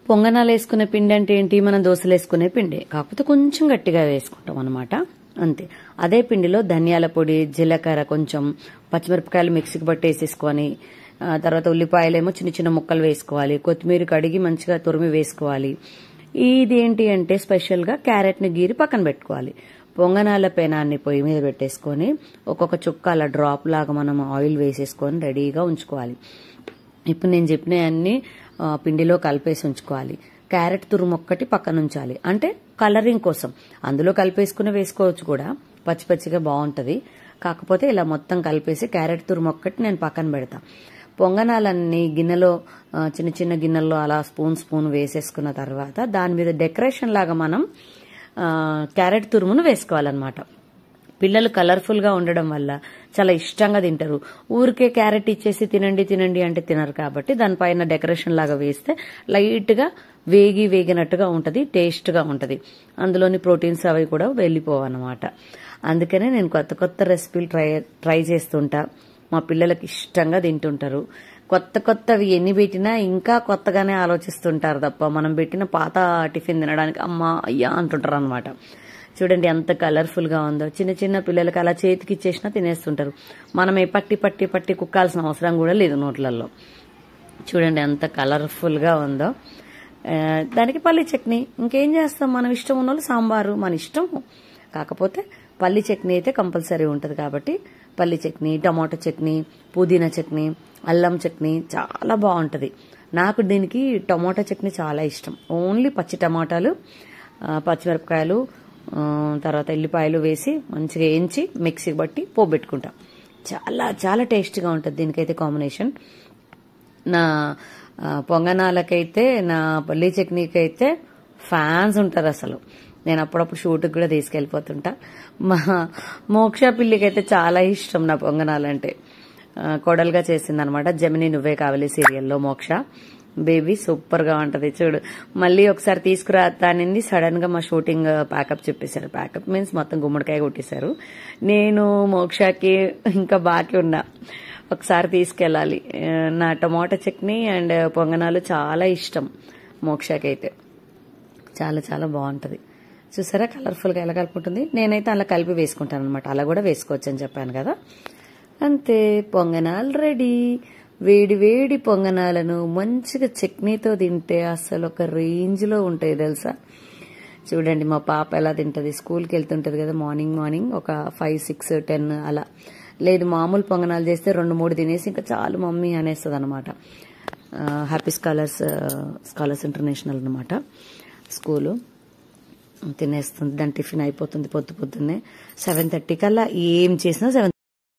పొంగనాలు వేసుకునే పిండి అంటే ఏంటి, మనం దోశలు వేసుకునే పిండి, కాకపోతే కొంచెం గట్టిగా వేసుకుంటాం అనమాట, అంతే. అదే పిండిలో ధనియాల పొడి, జీలకర్ర, కొంచెం పచ్చిమిరపకాయలు మిక్సీకి బట్టి వేసేసుకొని, తర్వాత ఉల్లిపాయలేమో చిన్న చిన్న ముక్కలు వేసుకోవాలి, కొత్తిమీర కడిగి మంచిగా తురిమి వేసుకోవాలి. ఇది ఏంటి అంటే స్పెషల్ గా క్యారెట్ ని గీరి పక్కన పెట్టుకోవాలి. పొంగనాల పెనాన్ని పొయ్యి మీద పెట్టేసుకొని ఒక్కొక్క చుక్క అలా డ్రాప్ లాగా మనం ఆయిల్ వేసేసుకొని రెడీగా ఉంచుకోవాలి. ఇప్పుడు నేను చెప్పినవన్నీ పిండిలో కలిపేసి ఉంచుకోవాలి. క్యారెట్ తురుము ఒక్కటి పక్కన ఉంచాలి, అంటే కలరింగ్ కోసం. అందులో కలిపేసుకుని వేసుకోవచ్చు కూడా, పచ్చి పచ్చిగా బాగుంటది. కాకపోతే ఇలా మొత్తం కలిపేసి క్యారెట్ తురుము ఒక్కటి నేను పక్కన పెడతా. పొంగనాలన్నీ గిన్నెలో, చిన్న చిన్న గిన్నెల్లో అలా స్పూన్ వేసేసుకున్న తర్వాత దాని మీద డెకరేషన్ లాగా మనం క్యారెట్ తురుమును వేసుకోవాలన్నమాట. పిల్లలు కలర్ఫుల్ గా ఉండడం వల్ల చాలా ఇష్టంగా తింటారు. ఊరికే క్యారెట్ ఇచ్చేసి తినండి అంటే తినరు, కాబట్టి దానిపైన డెకరేషన్ లాగా వేస్తే లైట్ గా వేగినట్టుగా ఉంటది, టేస్ట్ గా ఉంటది. అందులోని ప్రోటీన్స్ అవి కూడా వెళ్ళిపోవన్నమాట. అందుకనే నేను కొత్త రెసిపీలు ట్రై చేస్తుంటా. మా పిల్లలకి ఇష్టంగా తింటుంటారు. కొత్తవి ఎన్ని పెట్టినా ఇంకా కొత్తగానే ఆలోచిస్తుంటారు తప్ప మనం పెట్టిన పాత టిఫిన్ తినడానికి అమ్మా అయ్యా అంటుంటారు అనమాట. చూడండి ఎంత కలర్ఫుల్ గా ఉందో. చిన్న చిన్న పిల్లలకి అలా చేతికి ఇచ్చేసినా తినేస్తుంటారు. మనమే పట్టి కుక్కాల్సిన అవసరం కూడా లేదు నోట్లలో. చూడండి ఎంత కలర్ఫుల్ గా ఉందో. దానికి పల్లి చట్నీ, ఇంకేం చేస్తాం, మనం ఇష్టం ఉన్న వాళ్ళు సాంబారు మన ఇష్టం. కాకపోతే పల్లి చట్నీ అయితే కంపల్సరీ ఉంటది కాబట్టి పల్లి చట్నీ, టమాటో చట్నీ, పుదీనా చట్నీ, అల్లం చట్నీ చాలా బాగుంటది. నాకు దీనికి టమాటో చట్నీ చాలా ఇష్టం. ఓన్లీ పచ్చి టమాటాలు, పచ్చిమిరపకాయలు, తర్వాత ఎల్లిపాయలు వేసి మంచిగా వేయించి మిక్సీకి బట్టి పోబెట్టుకుంటా. చాలా చాలా టేస్టీగా ఉంటుంది దీనికైతే కాంబినేషన్. నా పొంగనాలకైతే, నా పల్లి చట్నీకి అయితే ఫ్యాన్స్ ఉంటారు అసలు. నేను అప్పుడప్పుడు షూట్కి కూడా తీసుకెళ్లిపోతుంటా. మా మోక్ష పిల్లికైతే చాలా ఇష్టం నా పొంగనాలంటే. కోడలుగా చేసిందనమాట జమిని నువ్వే కావాలి సీరియల్లో. మోక్ష బేబీ సూపర్ గా ఉంటది. చూడు, మళ్ళీ ఒకసారి తీసుకురానింది, సడన్ గా మా షూటింగ్ ప్యాకప్ చెప్పేశారు. ప్యాకప్ మీన్స్ మొత్తం గుమ్మడికాయ కొట్టేశారు. నేను మోక్షకి ఇంకా బాకీ ఉన్నా, ఒకసారి తీసుకెళ్ళాలి. నా టమాటా చట్నీ అండ్ పొంగనాలు చాలా ఇష్టం మోక్షకి అయితే. చాలా చాలా బాగుంటది. చూసారా కలర్ఫుల్ గా ఎలా కలుపుకుంటుంది. నేనైతే అలా కలిపి వేసుకుంటాను అనమాట. అలా కూడా వేసుకోవచ్చు అని చెప్పాను కదా. అంతే, పొంగనాలు రెడీ. వేడి పొంగనాలను మంచిగా చట్నీతో తింటే అసలు ఒక రేంజ్ లో ఉంటాయి తెలుసా. చూడండి మా పాప ఎలా తింటది. స్కూల్కి వెళ్తుంటది కదా మార్నింగ్ ఒక 5, 6, 10 అలా. లేదు మామూలు పొంగనాలు చేస్తే 2-3 తినేసి ఇంకా చాలు మమ్మీ అనేస్తుంది అనమాట. హ్యాపీ స్కాలర్స్ ఇంటర్నేషనల్ అనమాట స్కూలు. తినేస్తుంది, దాని టిఫిన్ అయిపోతుంది పొద్దున్నే 7:30 కల్లా. ఏం చేసినా